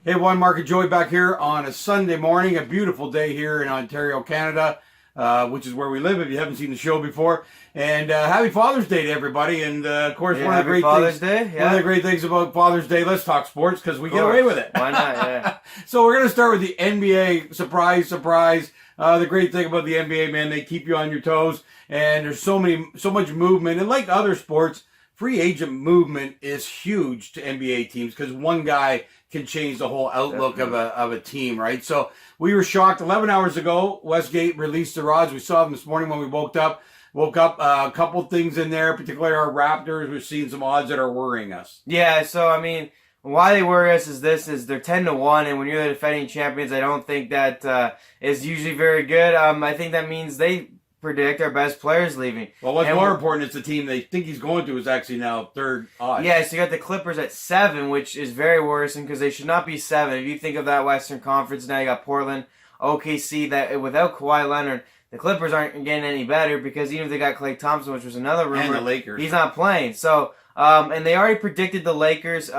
Hey, Mark and Joey back here on a Sunday morning, a beautiful day here in Ontario, Canada, which is where we live. If you haven't seen the show before, and happy Father's Day to everybody. And of course, Yeah, happy Father's Day. Yeah. One of the great things about Father's Day, let's talk sports because we get away with it. Why not? Yeah. So we're gonna start with the NBA. Surprise, surprise. The great thing about the NBA, man, they keep you on your toes, and there's so much movement. And like other sports, free agent movement is huge to NBA teams because one guy can change the whole outlook of a team, right? So we were shocked. 11 hours ago, Westgate released the odds. We saw them this morning when we woke up. A couple things in there, particularly our Raptors. We're seeing some odds that are worrying us. Yeah. So I mean, why they worry us is they're 10-1, and when you're the defending champions, I don't think that is usually very good. I think that means they predict our best players leaving. Well, what's more important is the team they think he's going to is actually now third odds. Yeah, so you got the Clippers at 7, which is very worrisome because they should not be 7. If you think of that Western Conference, now you got Portland, OKC, that without Kawhi Leonard, the Clippers aren't getting any better because even if they got Klay Thompson, which was another rumor, and the Lakers, he's not playing. So, and they already predicted the Lakers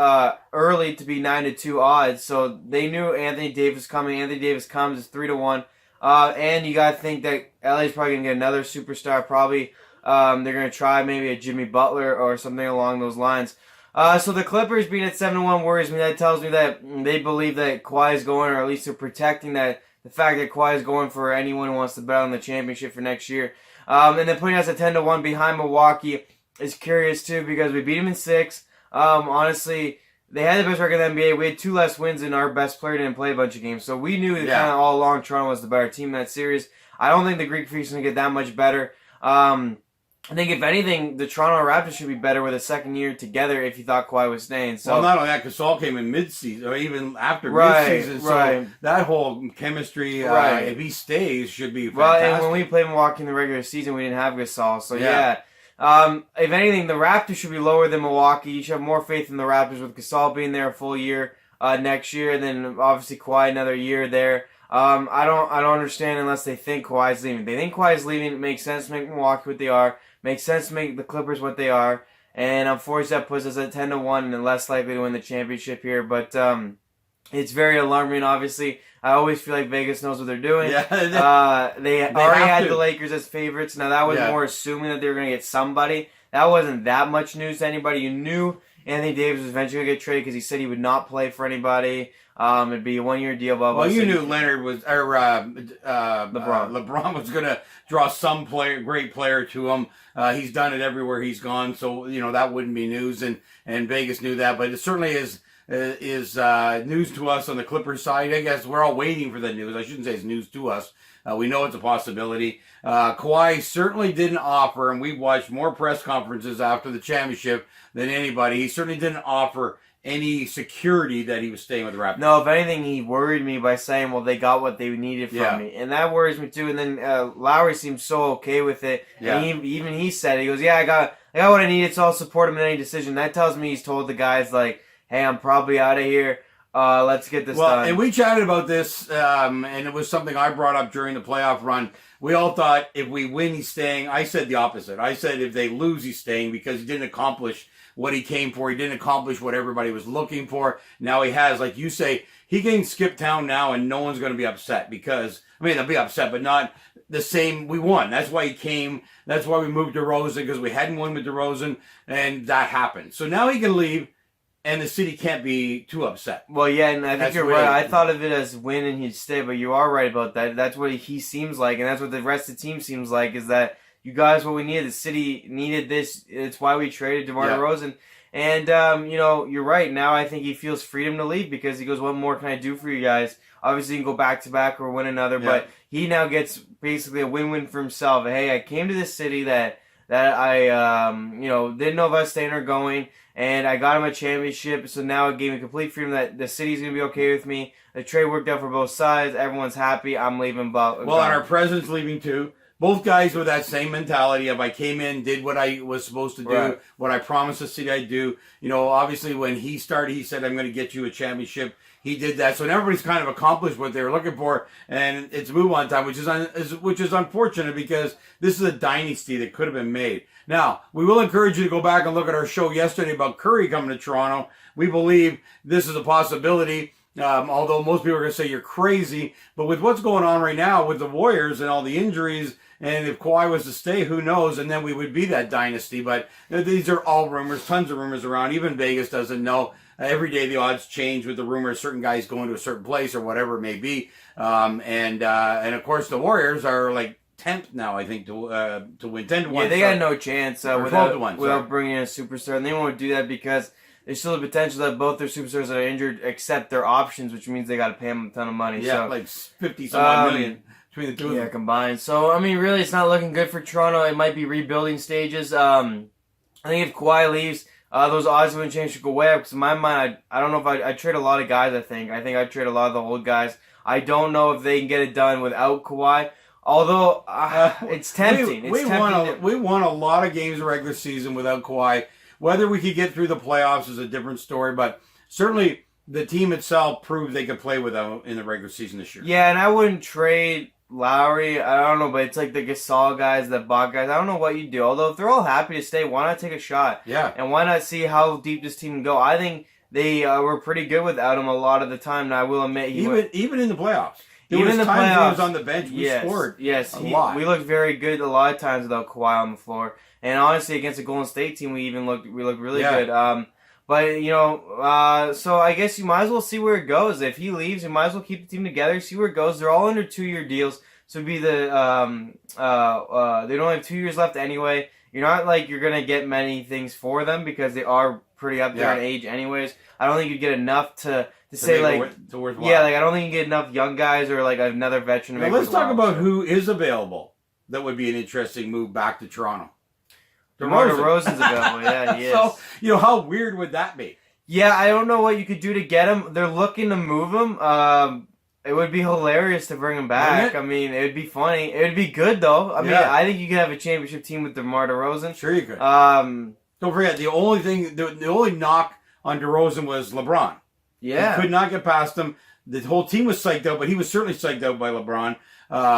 early to be 9-2 odds, so they knew Anthony Davis coming. Anthony Davis comes, it's 3-1. And you gotta think that LA's probably gonna get another superstar. Probably they're gonna try maybe a Jimmy Butler or something along those lines. So the Clippers being at 7-1 worries me. That tells me that they believe that Kawhi is going, or at least they're protecting the fact that Kawhi is going for anyone who wants to bet on the championship for next year. And then putting us at 10-1 behind Milwaukee is curious too because we beat them in 6. Honestly, they had the best record in the NBA. We had 2 less wins, and our best player didn't play a bunch of games. So we knew that kind of all along Toronto was the better team in that series. I don't think the Greek Freaks are going to get that much better. I think, if anything, the Toronto Raptors should be better with a second year together if you thought Kawhi was staying. So, well, not only that, Gasol came in mid-season, or even after mid-season. So that whole chemistry, if he stays, should be fantastic. Well, and when we played Milwaukee in the regular season, we didn't have Gasol. So, yeah. If anything, the Raptors should be lower than Milwaukee. You should have more faith in the Raptors with Gasol being there a full year next year, and then obviously Kawhi another year there. I don't understand unless they think Kawhi's leaving. If they think Kawhi's leaving, it makes sense to make Milwaukee what they are. Makes sense to make the Clippers what they are. And unfortunately, that puts us at 10-1 and less likely to win the championship here. But it's very alarming, obviously. I always feel like Vegas knows what they're doing. Yeah, they already had the Lakers as favorites. Now, that was more assuming that they were going to get somebody. That wasn't that much news to anybody. You knew Anthony Davis was eventually going to get traded because he said he would not play for anybody. It'd be a 1-year deal. Blah, blah. Well, you knew Leonard was, or LeBron was going to draw some great player to him. He's done it everywhere he's gone, so that wouldn't be news, and Vegas knew that. But it certainly is news to us on the Clippers side. I guess we're all waiting for the news. I shouldn't say it's news to us. We know it's a possibility. Kawhi certainly didn't offer, and we watched more press conferences after the championship than anybody. He certainly didn't offer any security that he was staying with the Raptors. No, if anything, he worried me by saying, well, they got what they needed from me. And that worries me too. And then Lowry seems so okay with it. Yeah. And even he said, he goes, yeah, I got what I needed, so I'll support him in any decision. That tells me he's told the guys, like, hey, I'm probably out of here. Let's get this done. And we chatted about this, and it was something I brought up during the playoff run. We all thought if we win, he's staying. I said the opposite. I said if they lose, he's staying because he didn't accomplish what he came for. He didn't accomplish what everybody was looking for. Now he has. Like you say, he can skip town now and no one's going to be upset because, they'll be upset, but not the same. We won. That's why he came. That's why we moved Derozen because we hadn't won with Derozen, and that happened. So now he can leave. And the city can't be too upset. Well, yeah, and I think you're right. I thought of it as win and he'd stay, but you are right about that. That's what he seems like, and that's what the rest of the team seems like, is that you guys, what we needed, the city needed this. It's why we traded DeMar DeRozan. And, you're right. Now I think he feels freedom to leave because he goes, what more can I do for you guys? Obviously, you can go back-to-back or win another, but he now gets basically a win-win for himself. Hey, I came to this city that I, didn't know if I was staying or going, and I got him a championship, so now it gave me complete freedom that the city's going to be okay with me. The trade worked out for both sides. Everyone's happy. I'm leaving. Well, and our president's leaving too. Both guys with that same mentality of I came in, did what I was supposed to do, what I promised the city I'd do. Obviously when he started, he said, I'm going to get you a championship. He did that. So everybody's kind of accomplished what they were looking for, and it's move on time, which is unfortunate because this is a dynasty that could have been made. Now, we will encourage you to go back and look at our show yesterday about Curry coming to Toronto. We believe this is a possibility. Although most people are going to say you're crazy, but with what's going on right now with the Warriors and all the injuries, and if Kawhi was to stay, who knows? And then we would be that dynasty. But these are all rumors, tons of rumors around. Even Vegas doesn't know. Every day the odds change with the rumors, certain guys going to a certain place or whatever it may be. And of course the Warriors are like 10th now, I think, to win 10-1. Yeah, they got no chance without bringing in a superstar, and they won't do that because there's still the potential that both their superstars that are injured accept their options, which means they got to pay them a ton of money. Yeah, so, like 50-some million between the two of them. Yeah, combined. So, I mean, really, it's not looking good for Toronto. It might be rebuilding stages. I think if Kawhi leaves, those odds wouldn't change to go way up. Because in my mind, I don't know if I'd trade a lot of guys, I think. I think I'd trade a lot of the old guys. I don't know if they can get it done without Kawhi. Although, it's tempting. We won a lot of games in regular season without Kawhi. Whether we could get through the playoffs is a different story, but certainly the team itself proved they could play without in the regular season this year. Yeah, and I wouldn't trade Lowry. I don't know, but it's like the Gasol guys, the Bach guys. I don't know what you do. Although if they're all happy to stay, why not take a shot? Yeah. And why not see how deep this team can go? I think they were pretty good without him a lot of the time. Now, I will admit, even in the playoffs. Even in the playoffs, he was on the bench. We scored a lot. We looked very good a lot of times without Kawhi on the floor. And honestly, against the Golden State team, we looked really good. But so I guess you might as well see where it goes. If he leaves, you might as well keep the team together, see where it goes. They're all under 2-year deals, so it'd be they don't have 2 years left anyway. You're not like you're gonna get many things for them because they are pretty up there in age, anyways. I don't think you'd get enough to say like worthwhile. Yeah, like I don't think you get enough young guys or like another veteran. Now let's talk about who is available. That would be an interesting move back to Toronto. Derozen's available. Yeah, he is. So how weird would that be? Yeah, I don't know what you could do to get him. They're looking to move him. It would be hilarious to bring him back. I mean, it would be funny. It would be good though. I mean, I think you could have a championship team with DeMar DeRozan. Sure, you could. Don't forget the only knock on DeRozan was LeBron. Yeah, he could not get past him. The whole team was psyched out, but he was certainly psyched out by LeBron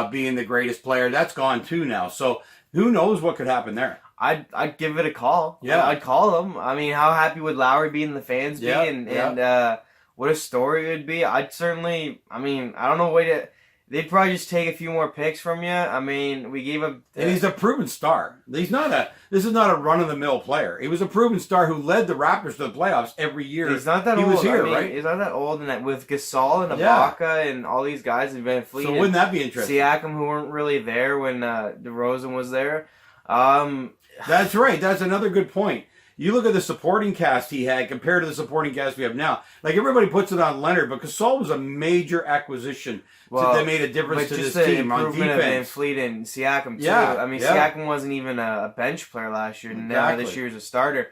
being the greatest player. That's gone too now. So who knows what could happen there? I'd give it a call. Yeah, I'd call him. I mean, how happy would Lowry be and the fans be? And what a story it would be. I'd certainly. I mean, I don't know way to. They'd probably just take a few more picks from you. I mean, we gave him. And he's a proven star. This is not a run-of-the-mill player. He was a proven star who led the Raptors to the playoffs every year. He's not that old. He was here, right? He's not that old, and with Gasol and Ibaka and all these guys have been fleeting. So wouldn't that be interesting? Siakam, who weren't really there when DeRozan was there. That's right. That's another good point. You look at the supporting cast he had compared to the supporting cast we have now. Like, everybody puts it on Leonard, but Gasol was a major acquisition that made a difference to this team on defense. Of Van Fleet and Siakam, too. Yeah, I mean, Siakam wasn't even a bench player last year, and now this year's a starter.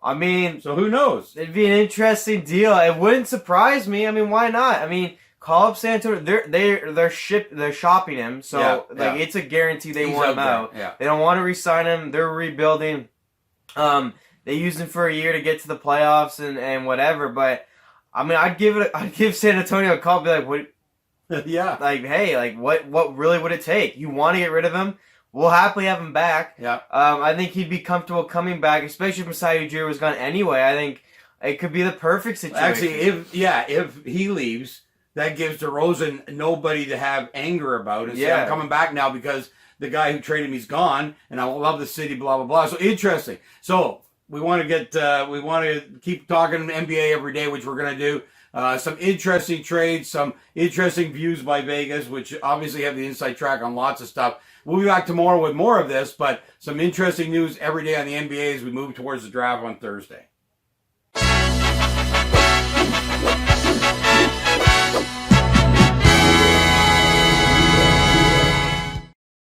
I mean... So who knows? It'd be an interesting deal. It wouldn't surprise me. I mean, why not? I mean, call up San Antonio. They're shopping him, so it's a guarantee they want him out. Yeah. They don't want to re-sign him. They're rebuilding. They used him for a year to get to the playoffs and whatever, but I mean, I'd give San Antonio a call, and be like, what? Yeah. Like, hey, like, what really would it take? You want to get rid of him? We'll happily have him back. Yeah. I think he'd be comfortable coming back, especially if Masai Ujiri was gone anyway. I think it could be the perfect situation. Actually, if he leaves, that gives DeRozan nobody to have anger about and say, I'm coming back now because the guy who traded me is gone, and I love the city, blah, blah, blah. So interesting. So we want to keep talking NBA every day, which we're going to do. Some interesting trades, some interesting views by Vegas, which obviously have the inside track on lots of stuff. We'll be back tomorrow with more of this, but some interesting news every day on the NBA as we move towards the draft on Thursday.